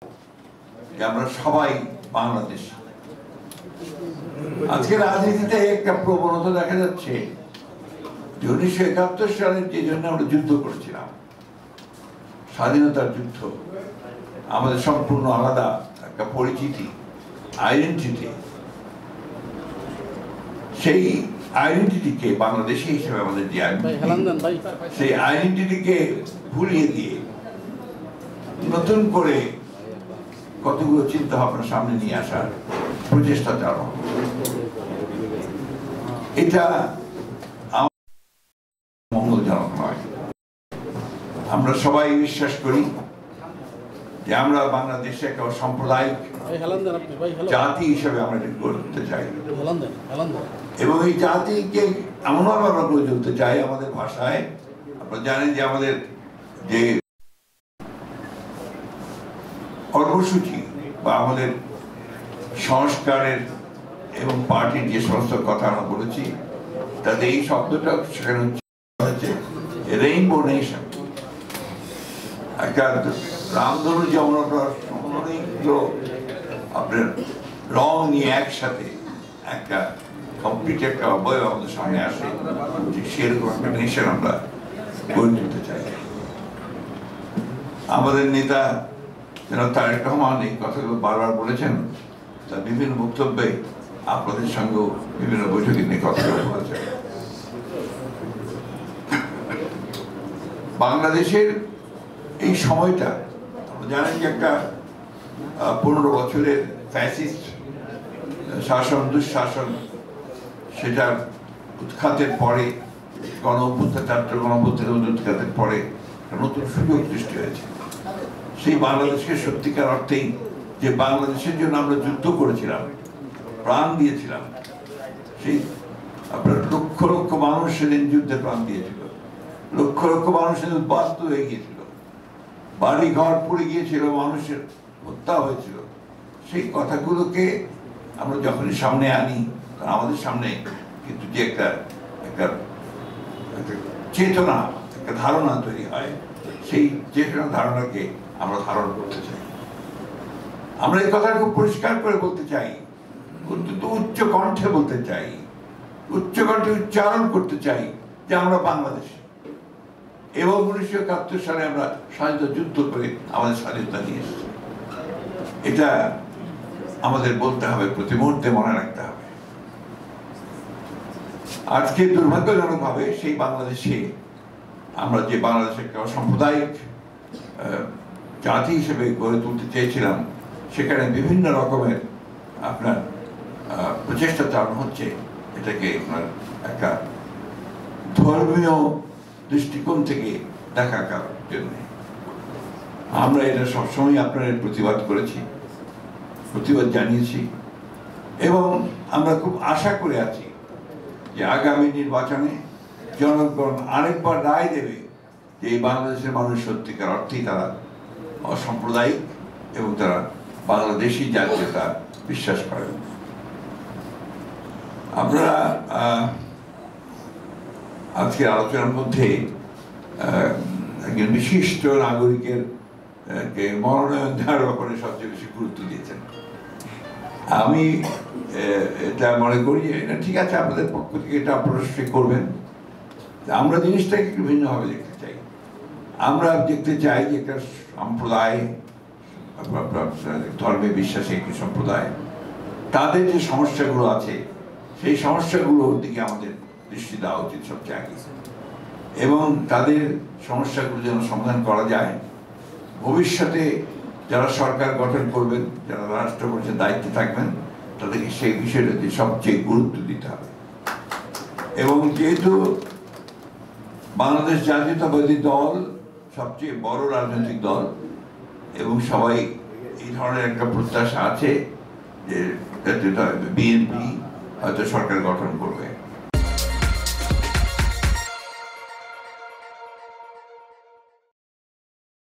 যে আমরা সবাই বাংলাদেশ। আজকে রাজনীতিতে একটা প্রবণতা দেখা যাচ্ছে যে 1971 সালের যে জন্য আমরা যুদ্ধ করেছিলাম, স্বাধীনতার যুদ্ধ, আমাদের সম্পূর্ণ আলাদা একটা পরিচিতি, আইডেন্টিটি, সেই আইডেন্টিটিকে বাংলাদেশি হিসেবে আমাদের যে সেই আইডেন্টিটিকে ভুলিয়ে দিয়ে নতুন করে কতগুলো চিন্তা ভাবনা সামনে নিয়ে আসার প্রচেষ্টা চালানো, এটা মঙ্গলজনক নয়। আমরা সবাই বিশ্বাস করি যে আমরা বাংলাদেশে একটা সাম্প্রদায়িক জাতি হিসেবে আমরা গড়ে তুলতে চাই, এবং এই জাতিকে এমনভাবে আমরা গড়ে তুলতে চাই আমাদের ভাষায়। আপনারা জানেন যে আমাদের যে কর্মসূচি বা আমাদের সংস্কারের এবং পার্টির যে সমস্ত কথা আমরা বলেছি, তাতে এই শব্দটা সেখানে হচ্ছে রেইনবো নেশন। একটা রামধনু যেমন অনেকগুলো আপনার রং নিয়ে একসাথে একটা কমপ্লিট একটা অবয়ব আমাদের সামনে আসে, সেরকম একটা নেশন আমরা গড়ে তুলতে চাই। আমাদের নেতা জনাব তারেক রহমান এই কথাগুলো বারবার বলেছেন, তার বিভিন্ন বক্তব্যে আপনাদের সঙ্গেও বিভিন্ন বৈঠকে নিয়ে কথাগুলো বলেছেন। বাংলাদেশের এই সময়টা আমরা জানেন যে একটা 15 বছরের ফ্যাসিস্ট শাসন, দুঃশাসন, সেটার উৎখাতের পরে গণ অভ্যুত্থান, ছাত্র গণ অভ্যুত্থানের উৎখাতের পরে নতুন সুযোগ সৃষ্টি হয়েছে। সেই বাংলাদেশকে সত্যিকার অর্থেই যে বাংলাদেশের জন্য আমরা যুদ্ধ করেছিলাম, প্রাণ দিয়েছিলাম, সেই আপনার লক্ষ লক্ষ মানুষ সেদিন যুদ্ধে প্রাণ দিয়েছিল, লক্ষ লক্ষ মানুষ সেদিন উদ্বাস্ত হয়ে গিয়েছিল, বাড়ি ঘর পড়ে গিয়েছিল, মানুষের হত্যা হয়েছিল। সেই কথাগুলোকে আমরা যখনই সামনে আনি, আমাদের সামনে কিন্তু যে একটা চেতনা, একটা ধারণা তৈরি হয়, সেই চেতনা ধারণাকে আমরা ধারণ করতে চাই। আমরা এই কথা খুব পরিষ্কার করে বলতে চাই, অত্যন্ত উচ্চ কণ্ঠে বলতে চাই, উচ্চ কণ্ঠে উচ্চারণ করতে চাই যে আমরা বাংলাদেশ, এবং 1971 সালে আমরা স্বাধীনতা যুদ্ধ করে আমাদের স্বাধীনতা নিয়ে এসেছি। এটা আমাদের বলতে হবে, প্রতি মুহূর্তে মনে রাখতে হবে। আজকে দুর্ভাগ্যজনকভাবে সেই বাংলাদেশে আমরা যে বাংলাদেশের সাম্প্রদায়িক জাতি হিসেবে গড়ে তুলতে চেয়েছিলাম, সেখানে বিভিন্ন রকমের আপনার প্রচেষ্টা চালানো হচ্ছে এটাকে আপনার একটা ধর্মীয় দৃষ্টিকোণ থেকে দেখার জন্য। আমরা এটা সবসময় আপনার প্রতিবাদ করেছি, প্রতিবাদ জানিয়েছি, এবং আমরা খুব আশা করে আছি যে আগামী নির্বাচনে জনগণ আরেকবার রায় দেবে যে এই বাংলাদেশের মানুষ সত্যিকার অর্থেই তারা অসাম্প্রদায়িক এবং তারা বাংলাদেশি জাতীয়তা বিশ্বাস করেন। আমরা আজকের আলোচনার মধ্যে একজন বিশিষ্ট নাগরিকের মনোনয়ন দেওয়ার ব্যাপারে সবচেয়ে বেশি গুরুত্ব দিয়েছেন। আমি এটা মনে করি এটা ঠিক আছে, আপনাদের পক্ষ থেকে এটা অবশ্যই করবেন। আমরা জিনিসটাকে একটু ভিন্নভাবে দেখতে চাই। আমরা দেখতে চাই যে একটা সম্প্রদায়, ধর্মে বিশ্বাসী একটি সম্প্রদায়, তাদের যে সমস্যাগুলো আছে সেই সমস্যাগুলোর দিকে আমাদের দৃষ্টি দেওয়া উচিত সবচেয়ে আগে, এবং তাদের সমস্যাগুলো যেন সমাধান করা যায়। ভবিষ্যতে যারা সরকার গঠন করবেন, যারা রাষ্ট্র পরিষদের দায়িত্বে থাকবেন, তাদেরকে সেই বিষয়টাতে সবচেয়ে গুরুত্ব দিতে হবে। এবং যেহেতু বাংলাদেশ জাতীয়তাবাদী দল সবচেয়ে বড় রাজনৈতিক দল, এবং সবাই এই ধরনের একটা প্রত্যাশা আছে যে বিএনপি হয়তো সরকার গঠন করবে।